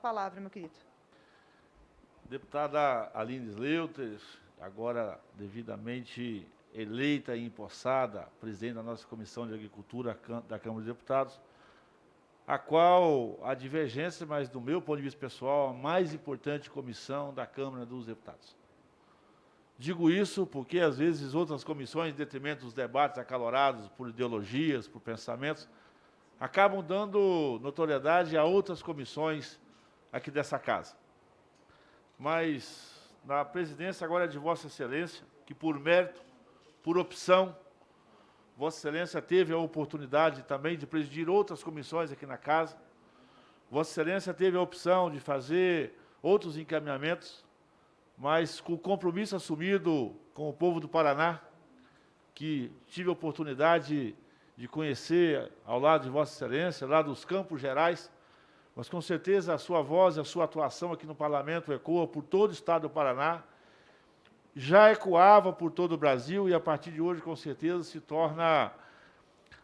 palavra, meu querido. Deputada Aline Sleuter, agora devidamente eleita e empossada, presidente da nossa Comissão de Agricultura da Câmara dos Deputados, a qual a divergência, mas do meu ponto de vista pessoal, a mais importante comissão da Câmara dos Deputados. Digo isso porque, às vezes, outras comissões, em detrimento dos debates acalorados por ideologias, por pensamentos, acabam dando notoriedade a outras comissões aqui dessa casa. Mas, na presidência agora é de Vossa Excelência, que por mérito, por opção, Vossa Excelência teve a oportunidade também de presidir outras comissões aqui na casa. Vossa Excelência teve a opção de fazer outros encaminhamentos, mas com o compromisso assumido com o povo do Paraná, que tive a oportunidade de conhecer ao lado de Vossa Excelência, lá dos Campos Gerais, mas com certeza a sua voz e a sua atuação aqui no Parlamento ecoa por todo o estado do Paraná, já ecoava por todo o Brasil e a partir de hoje, com certeza, se torna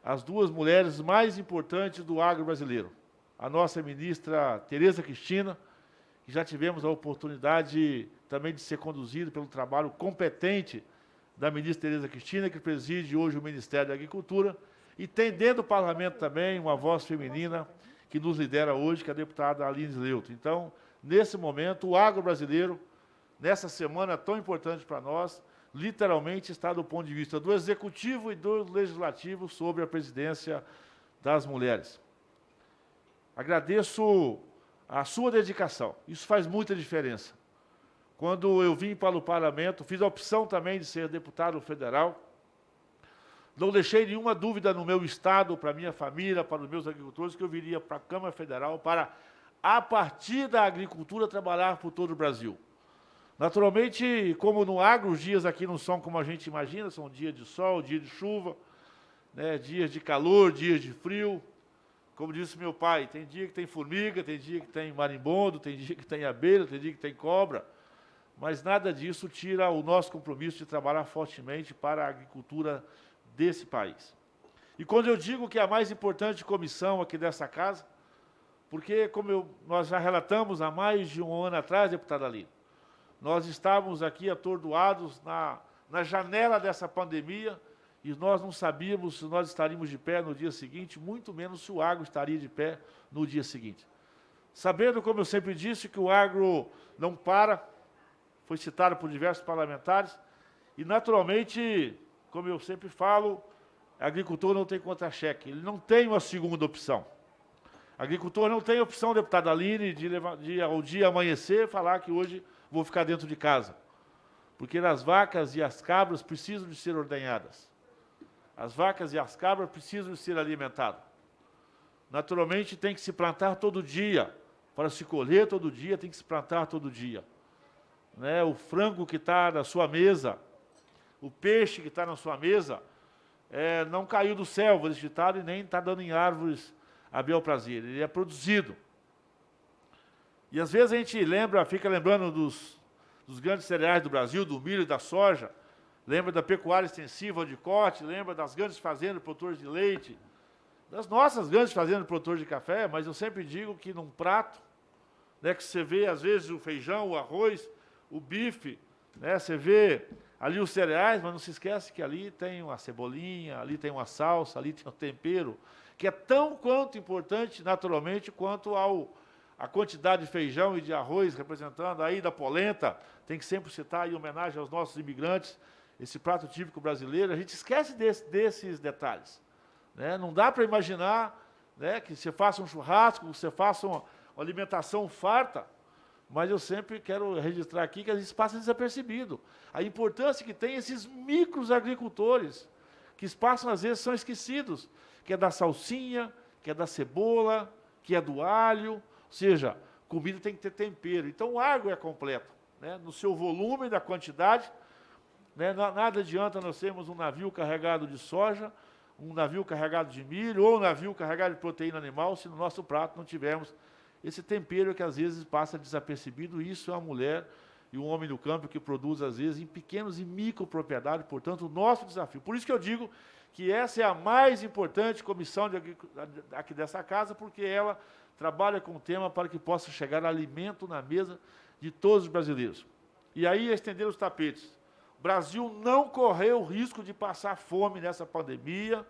as duas mulheres mais importantes do agro brasileiro. A nossa ministra Tereza Cristina, que já tivemos a oportunidade também de ser conduzido pelo trabalho competente da ministra Tereza Cristina, que preside hoje o Ministério da Agricultura, e tem dentro do Parlamento também uma voz feminina que nos lidera hoje, que é a deputada Aline Sleuter. Então, nesse momento, o agro brasileiro, nessa semana tão importante para nós, literalmente está do ponto de vista do Executivo e do Legislativo sobre a presidência das mulheres. Agradeço a sua dedicação, isso faz muita diferença. Quando eu vim para o Parlamento, fiz a opção também de ser deputado federal, não deixei nenhuma dúvida no meu estado, para a minha família, para os meus agricultores, que eu viria para a Câmara Federal para, a partir da agricultura, trabalhar por todo o Brasil. Naturalmente, como no agro, os dias aqui não são como a gente imagina, são dias de sol, dias de chuva, né, dias de calor, dias de frio. Como disse meu pai, tem dia que tem formiga, tem dia que tem marimbondo, tem dia que tem abelha, tem dia que tem cobra, mas nada disso tira o nosso compromisso de trabalhar fortemente para a agricultura desse país. E quando eu digo que é a mais importante comissão aqui dessa casa, porque, como nós já relatamos há mais de um ano atrás, deputada Aline, nós estávamos aqui atordoados na janela dessa pandemia e nós não sabíamos se nós estaríamos de pé no dia seguinte, muito menos se o agro estaria de pé no dia seguinte. Sabendo, como eu sempre disse, que o agro não para, foi citado por diversos parlamentares, e naturalmente, como eu sempre falo, o agricultor não tem contra-cheque, ele não tem uma segunda opção. O agricultor não tem opção, deputada Aline, de ao dia amanhecer falar que hoje vou ficar dentro de casa. Porque as vacas e as cabras precisam de ser ordenhadas. As vacas e as cabras precisam de ser alimentadas. Naturalmente, tem que se plantar todo dia. Para se colher todo dia, tem que se plantar todo dia. Né? O frango que está na sua mesa, o peixe que está na sua mesa, não caiu do céu, esse ditado, e nem está dando em árvores a bel prazer. Ele é produzido. E às vezes a gente fica lembrando dos grandes cereais do Brasil, do milho e da soja, lembra da pecuária extensiva de corte, lembra das grandes fazendas de produtores de leite, das nossas grandes fazendas de produtores de café, mas eu sempre digo que num prato, né, que você vê às vezes o feijão, o arroz, o bife, né, você vê ali os cereais, mas não se esquece que ali tem uma cebolinha, ali tem uma salsa, ali tem um tempero, que é tão quanto importante, naturalmente, quanto a quantidade de feijão e de arroz, representando aí da polenta, tem que sempre citar em homenagem aos nossos imigrantes, esse prato típico brasileiro, a gente esquece desses detalhes. Né? Não dá para imaginar, né, que você faça um churrasco, que você faça uma alimentação farta, mas eu sempre quero registrar aqui que às vezes passa desapercebido. A importância que tem esses micros agricultores, que passam, às vezes, são esquecidos, que é da salsinha, que é da cebola, que é do alho, ou seja, comida tem que ter tempero. Então, o agro é completo, né? No seu volume, da quantidade, né? Nada adianta nós termos um navio carregado de soja, um navio carregado de milho, ou um navio carregado de proteína animal, se no nosso prato não tivermos esse tempero que às vezes passa desapercebido. Isso a mulher e um homem no campo que produz, às vezes, em pequenos e micropropriedades, portanto, o nosso desafio. Por isso que eu digo que essa é a mais importante comissão aqui dessa casa, porque ela trabalha com o tema para que possa chegar alimento na mesa de todos os brasileiros. E aí, estender os tapetes. O Brasil não correu o risco de passar fome nessa pandemia,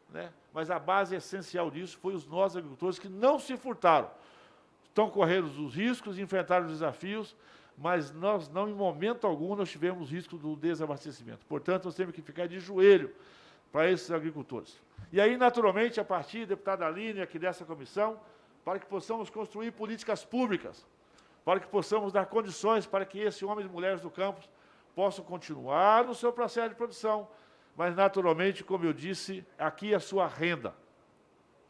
né? Mas a base essencial disso foi os nossos agricultores que não se furtaram. Estão correndo os riscos, enfrentaram os desafios, mas nós não, em momento algum, nós tivemos risco do desabastecimento. Portanto, nós temos que ficar de joelho para esses agricultores. E aí, naturalmente, a partir, deputada Aline, aqui dessa comissão, para que possamos construir políticas públicas, para que possamos dar condições para que esses homens e mulheres do campo possam continuar no seu processo de produção, mas, naturalmente, como eu disse, aqui é a sua renda.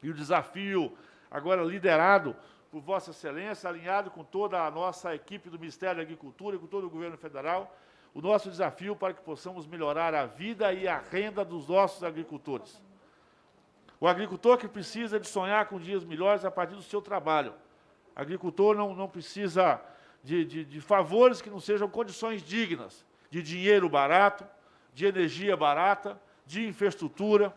E o desafio, agora liderado por Vossa Excelência, alinhado com toda a nossa equipe do Ministério da Agricultura e com todo o governo federal, o nosso desafio para que possamos melhorar a vida e a renda dos nossos agricultores. O agricultor que precisa de sonhar com dias melhores a partir do seu trabalho. O agricultor não precisa de favores que não sejam condições dignas, de dinheiro barato, de energia barata, de infraestrutura,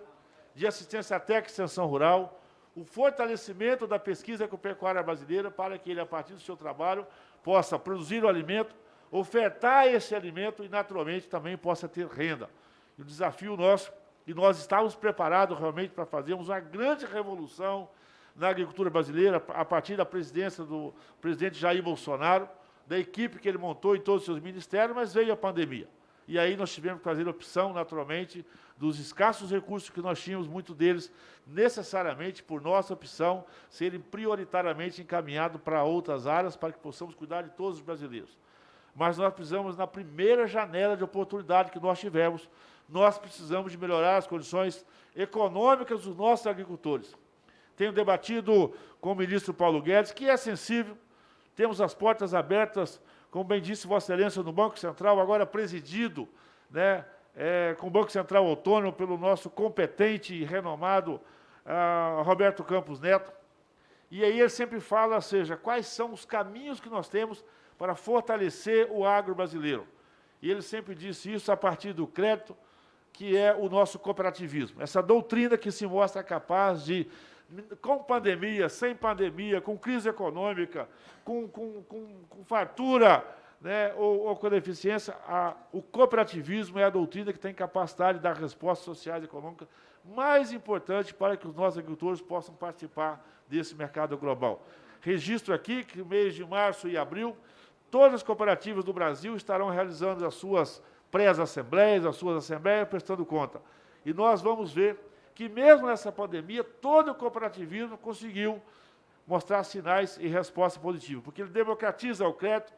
de assistência técnica e extensão rural, o fortalecimento da pesquisa agropecuária brasileira para que ele, a partir do seu trabalho, possa produzir o alimento, ofertar esse alimento e, naturalmente, também possa ter renda. E o desafio nosso, e nós estávamos preparados realmente para fazermos uma grande revolução na agricultura brasileira, a partir da presidência do presidente Jair Bolsonaro, da equipe que ele montou em todos os seus ministérios, mas veio a pandemia. E aí nós tivemos que fazer a opção, naturalmente, dos escassos recursos que nós tínhamos, muitos deles necessariamente, por nossa opção, serem prioritariamente encaminhados para outras áreas, para que possamos cuidar de todos os brasileiros. Mas nós precisamos, na primeira janela de oportunidade que nós tivemos, nós precisamos de melhorar as condições econômicas dos nossos agricultores. Tenho debatido com o ministro Paulo Guedes, que é sensível, temos as portas abertas, como bem disse Vossa Excelência, no Banco Central, agora presidido, né, com o Banco Central Autônomo, pelo nosso competente e renomado Roberto Campos Neto. E aí ele sempre fala, ou seja, quais são os caminhos que nós temos para fortalecer o agro brasileiro. E ele sempre disse isso a partir do crédito, que é o nosso cooperativismo. Essa doutrina que se mostra capaz de, com pandemia, sem pandemia, com crise econômica, com fartura, né, ou com deficiência, o cooperativismo é a doutrina que tem capacidade de dar respostas sociais e econômicas mais importantes para que os nossos agricultores possam participar desse mercado global. Registro aqui que no mês de março e abril, todas as cooperativas do Brasil estarão realizando as suas pré-assembleias, as suas assembleias, prestando conta. E nós vamos ver que, mesmo nessa pandemia, todo o cooperativismo conseguiu mostrar sinais e resposta positiva, porque ele democratiza o crédito,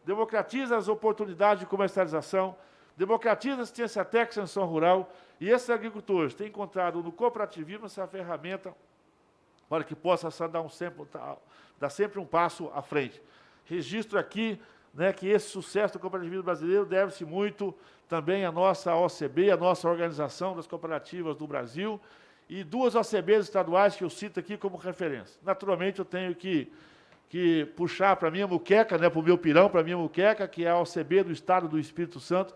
democratiza as oportunidades de comercialização, democratiza a assistência técnica e extensão rural, e esses agricultores têm encontrado no cooperativismo essa ferramenta para que possa dar sempre um passo à frente. Registro aqui, né, que esse sucesso do cooperativismo brasileiro deve-se muito também à nossa OCB, a nossa Organização das Cooperativas do Brasil, e duas OCBs estaduais que eu cito aqui como referência. Naturalmente, eu tenho que puxar para a minha muqueca, né, para o meu pirão, para a minha muqueca, que é a OCB do Estado do Espírito Santo,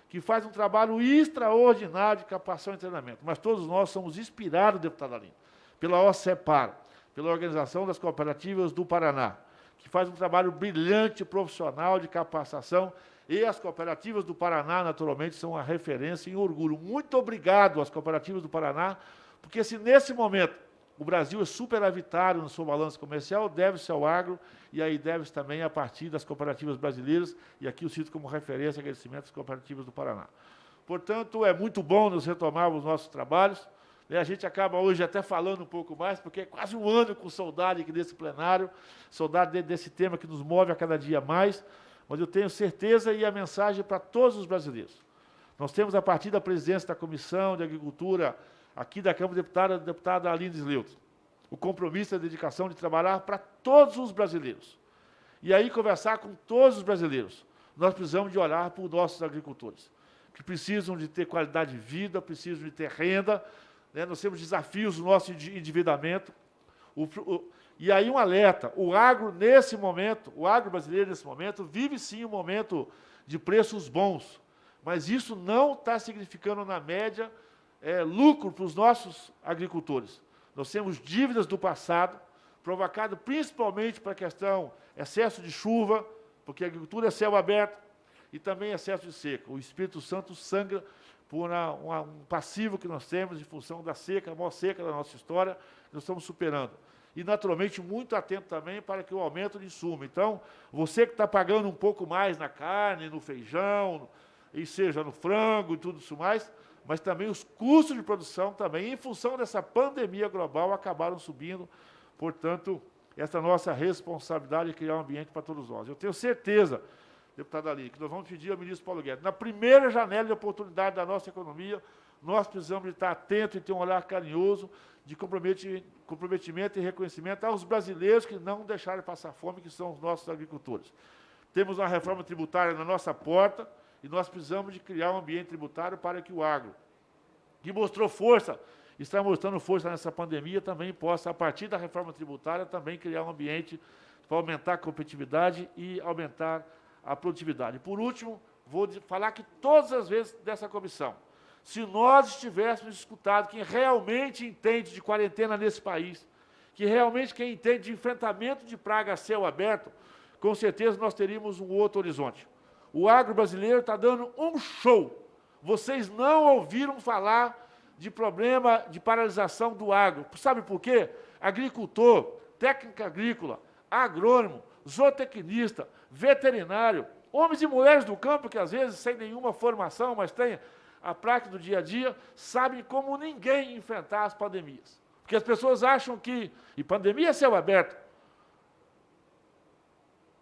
que faz um trabalho extraordinário de capacitação e treinamento. Mas todos nós somos inspirados, deputada Aline, pela OCEPAR, pela Organização das Cooperativas do Paraná, que faz um trabalho brilhante, profissional de capacitação, e as cooperativas do Paraná, naturalmente, são a referência em orgulho. Muito obrigado às cooperativas do Paraná, porque se nesse momento o Brasil é superavitário no seu balanço comercial, deve-se ao agro, e aí deve-se também a partir das cooperativas brasileiras, e aqui eu cito como referência agradecimento às cooperativas do Paraná. Portanto, é muito bom nos retomarmos os nossos trabalhos, né? A gente acaba hoje até falando um pouco mais, porque é quase um ano com saudade aqui desse plenário, saudade desse tema que nos move a cada dia mais, mas eu tenho certeza e a mensagem para todos os brasileiros. Nós temos, a partir da presidência da Comissão de Agricultura, aqui da Câmara Deputada, deputada Aline Sleuth, o compromisso e a dedicação de trabalhar para todos os brasileiros. E aí conversar com todos os brasileiros. Nós precisamos de olhar para os nossos agricultores, que precisam de ter qualidade de vida, precisam de ter renda, né? Nós temos desafios no nosso endividamento. E aí um alerta, o agro brasileiro nesse momento, vive sim um momento de preços bons, mas isso não está significando, na média, lucro para os nossos agricultores. Nós temos dívidas do passado, provocado principalmente para a questão excesso de chuva, porque a agricultura é céu aberto, e também excesso de seca. O Espírito Santo sangra por um passivo que nós temos em função da seca, a maior seca da nossa história, nós estamos superando. E, naturalmente, muito atento também para que o aumento de insumo. Então, você que está pagando um pouco mais na carne, no feijão, e seja no frango e tudo isso mais, mas também os custos de produção também, em função dessa pandemia global, acabaram subindo. Portanto, essa nossa responsabilidade é criar um ambiente para todos nós. Eu tenho certeza, deputado Ali, que nós vamos pedir ao ministro Paulo Guedes, na primeira janela de oportunidade da nossa economia, nós precisamos de estar atentos e ter um olhar carinhoso de comprometimento e reconhecimento aos brasileiros que não deixaram de passar fome, que são os nossos agricultores. Temos uma reforma tributária na nossa porta e nós precisamos de criar um ambiente tributário para que o agro, que mostrou força, está mostrando força nessa pandemia, também possa, a partir da reforma tributária, também criar um ambiente para aumentar a competitividade e aumentar a produtividade. Por último, vou falar que todas as vezes dessa comissão, se nós tivéssemos escutado quem realmente entende de quarentena nesse país, que realmente quem entende de enfrentamento de praga a céu aberto, com certeza nós teríamos um outro horizonte. O agro brasileiro está dando um show. Vocês não ouviram falar de problema de paralisação do agro. Sabe por quê? Agricultor, técnica agrícola, agrônomo, zootecnista, veterinário, homens e mulheres do campo que, às vezes, sem nenhuma formação, mas têm a prática do dia a dia, sabem como ninguém enfrentar as pandemias. Porque as pessoas acham que... E pandemia é céu aberto.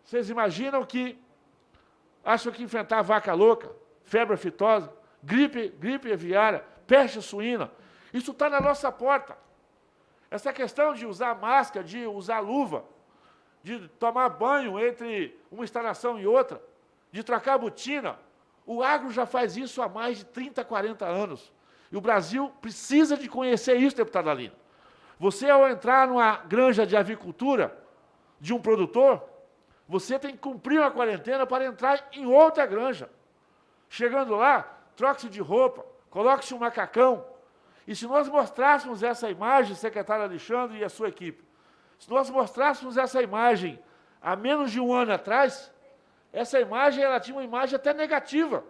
Vocês imaginam que... Acham que enfrentar vaca louca, febre aftosa, gripe aviária, peste suína, isso está na nossa porta. Essa questão de usar máscara, de usar luva, de tomar banho entre uma instalação e outra, de trocar botina, o agro já faz isso há mais de 30, 40 anos. E o Brasil precisa de conhecer isso, deputado Alino. Você, ao entrar numa granja de avicultura de um produtor, você tem que cumprir uma quarentena para entrar em outra granja. Chegando lá, troque-se de roupa, coloque-se um macacão. E se nós mostrássemos essa imagem, secretário Alexandre e a sua equipe, se nós mostrássemos essa imagem há menos de um ano atrás, essa imagem ela tinha uma imagem até negativa.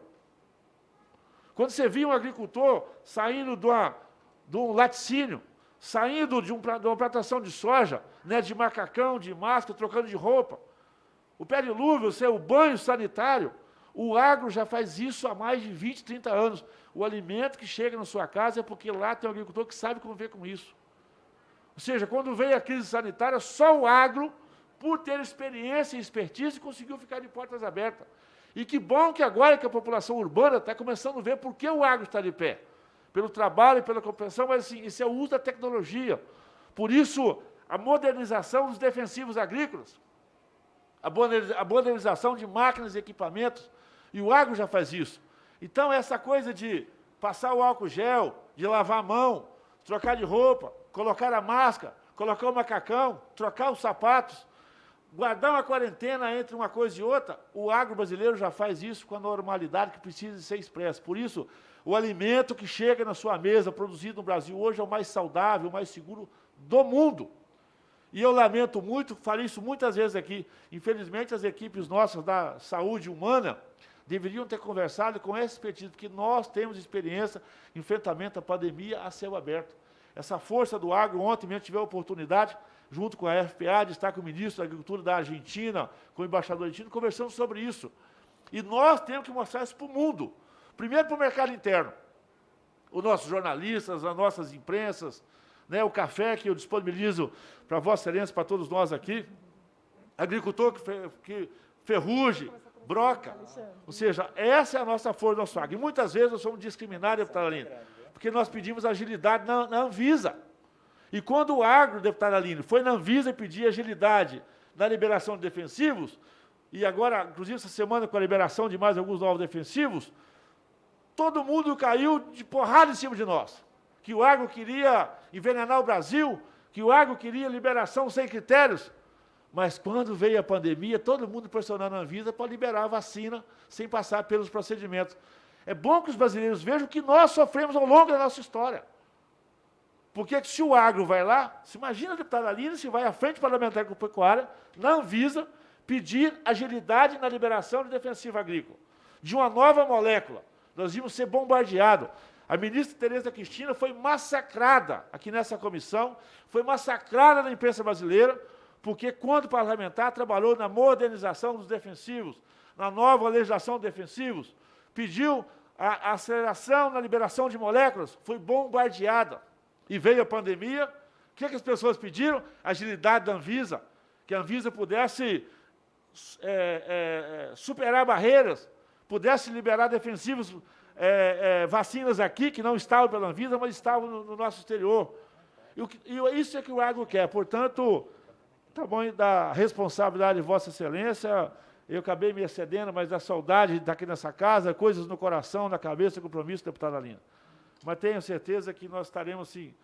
Quando você via um agricultor saindo de um laticínio, saindo de uma plantação de soja, né, de macacão, de máscara, trocando de roupa, o pé de luva, o banho sanitário, o agro já faz isso há mais de 20, 30 anos. O alimento que chega na sua casa é porque lá tem um agricultor que sabe conviver com isso. Ou seja, quando veio a crise sanitária, só o agro, por ter experiência e expertise, conseguiu ficar de portas abertas. E que bom que agora que a população urbana está começando a ver por que o agro está de pé. Pelo trabalho e pela compreensão, mas assim, isso é o uso da tecnologia. Por isso, a modernização dos defensivos agrícolas, a modernização de máquinas e equipamentos, e o agro já faz isso. Então, essa coisa de passar o álcool gel, de lavar a mão, trocar de roupa, colocar a máscara, colocar o macacão, trocar os sapatos, guardar uma quarentena entre uma coisa e outra, o agro brasileiro já faz isso com a normalidade que precisa ser expressa. Por isso, o alimento que chega na sua mesa, produzido no Brasil hoje, é o mais saudável, o mais seguro do mundo. E eu lamento muito, falei isso muitas vezes aqui, infelizmente as equipes nossas da saúde humana deveriam ter conversado com essa expertise, porque nós temos experiência em enfrentamento à pandemia a céu aberto. Essa força do agro, ontem mesmo tive a oportunidade, junto com a FPA, de estar com o ministro da Agricultura da Argentina, com o embaixador argentino, conversando sobre isso. E nós temos que mostrar isso para o mundo. Primeiro para o mercado interno. Os nossos jornalistas, as nossas imprensas, né, o café que eu disponibilizo para Vossa Excelência, para todos nós aqui, agricultor que ferrugem, broca. Ou seja, essa é a nossa força do nosso agro. E muitas vezes nós somos discriminados, deputado Aline, porque nós pedimos agilidade na Anvisa. E quando o agro, deputado Aline, foi na Anvisa pedir agilidade na liberação de defensivos, e agora, inclusive essa semana com a liberação de mais alguns novos defensivos, todo mundo caiu de porrada em cima de nós. Que o agro queria envenenar o Brasil, que o agro queria liberação sem critérios, mas quando veio a pandemia, todo mundo pressionando a Anvisa para liberar a vacina sem passar pelos procedimentos. É bom que os brasileiros vejam que nós sofremos ao longo da nossa história. Porque se o agro vai lá, se imagina a deputada Aline se vai à frente parlamentar agropecuária, na Anvisa, pedir agilidade na liberação de defensivo agrícola, de uma nova molécula. Nós íamos ser bombardeados. A ministra Tereza Cristina foi massacrada aqui nessa comissão, foi massacrada na imprensa brasileira, porque, quando parlamentar, trabalhou na modernização dos defensivos, na nova legislação de defensivos, pediu a aceleração na liberação de moléculas, foi bombardeada. E veio a pandemia, o que as pessoas pediram? Agilidade da Anvisa, que a Anvisa pudesse superar barreiras, pudesse liberar defensivos, vacinas aqui, que não estavam pela Anvisa, mas estavam no nosso exterior. E isso é que o agro quer. Portanto, tamanho da responsabilidade de Vossa Excelência, eu acabei me excedendo, mas da saudade daqui nessa casa, coisas no coração, na cabeça, compromisso, deputada Lina. Mas tenho certeza que nós estaremos, sim,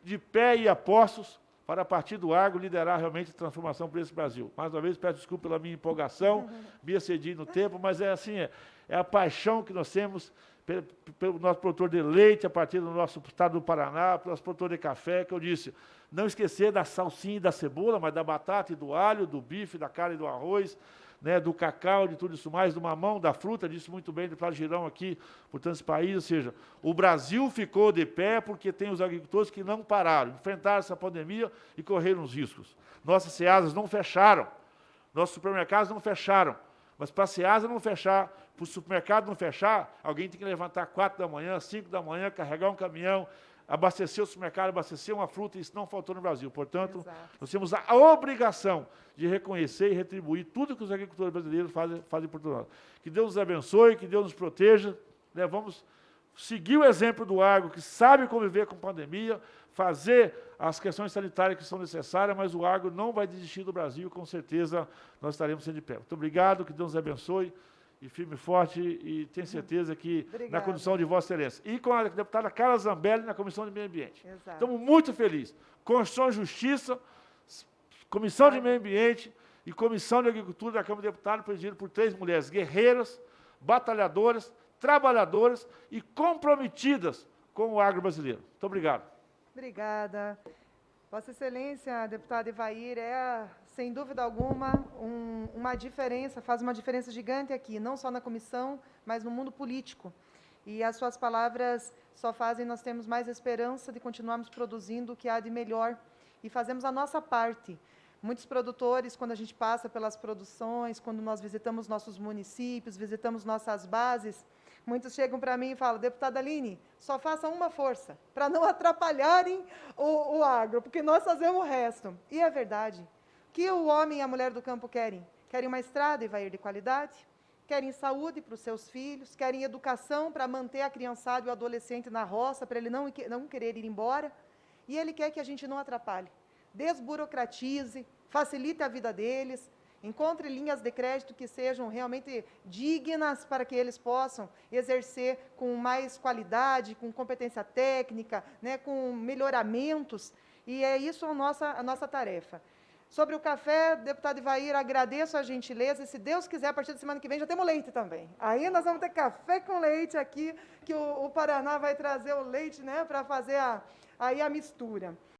de pé e a postos para, a partir do agro, liderar realmente a transformação para esse Brasil. Mais uma vez, peço desculpa pela minha empolgação, me excedi no tempo, mas é assim, é a paixão que nós temos pelo nosso produtor de leite, a partir do nosso estado do Paraná, pelo nosso produtor de café, que eu disse, não esquecer da salsinha e da cebola, mas da batata e do alho, do bife, da carne e do arroz, né, do cacau, de tudo isso mais, do mamão, da fruta, disse muito bem do Flávio Girão aqui, por tantos países, ou seja, o Brasil ficou de pé porque tem os agricultores que não pararam, enfrentaram essa pandemia e correram os riscos. Nossas ceasas não fecharam, nossos supermercados não fecharam, mas para a ceasa não fechar, para o supermercado não fechar, alguém tem que levantar 4 da manhã, 5 da manhã, carregar um caminhão, abastecer o supermercado, abastecer uma fruta, isso não faltou no Brasil. Portanto, exato, nós temos a obrigação de reconhecer e retribuir tudo que os agricultores brasileiros fazem por nós. Que Deus nos abençoe, que Deus nos proteja, né? Vamos seguir o exemplo do agro, que sabe conviver com pandemia, fazer as questões sanitárias que são necessárias, mas o agro não vai desistir do Brasil, com certeza nós estaremos sendo de pé. Muito obrigado, que Deus nos abençoe, e firme e forte, e tenho certeza que na condução de Vossa Excelência. E com a deputada Carla Zambelli na Comissão de Meio Ambiente. Exato. Estamos muito felizes. Constituição e Justiça, Comissão de Meio Ambiente e Comissão de Agricultura da Câmara de Deputados, presidido por 3 mulheres guerreiras, batalhadoras, trabalhadoras e comprometidas com o agro brasileiro. Muito obrigado. Obrigada. Vossa Excelência, deputada Evair, sem dúvida alguma, uma diferença, faz uma diferença gigante aqui, não só na comissão, mas no mundo político. E as suas palavras só fazem nós termos mais esperança de continuarmos produzindo o que há de melhor e fazemos a nossa parte. Muitos produtores, quando a gente passa pelas produções, quando nós visitamos nossos municípios, visitamos nossas bases, muitos chegam para mim e falam, deputada Aline, só façam uma força, para não atrapalharem o agro, porque nós fazemos o resto. E é verdade. O que o homem e a mulher do campo querem? Querem uma estrada, Evair, de qualidade, querem saúde para os seus filhos, querem educação para manter a criançada e o adolescente na roça, para ele não querer ir embora, e ele quer que a gente não atrapalhe. Desburocratize, facilite a vida deles, encontre linhas de crédito que sejam realmente dignas para que eles possam exercer com mais qualidade, com competência técnica, né, com melhoramentos, e é isso a nossa tarefa. Sobre o café, deputado Evair, agradeço a gentileza, e se Deus quiser, a partir da semana que vem já temos leite também. Aí nós vamos ter café com leite aqui, que o Paraná vai trazer o leite, né, para fazer aí a mistura.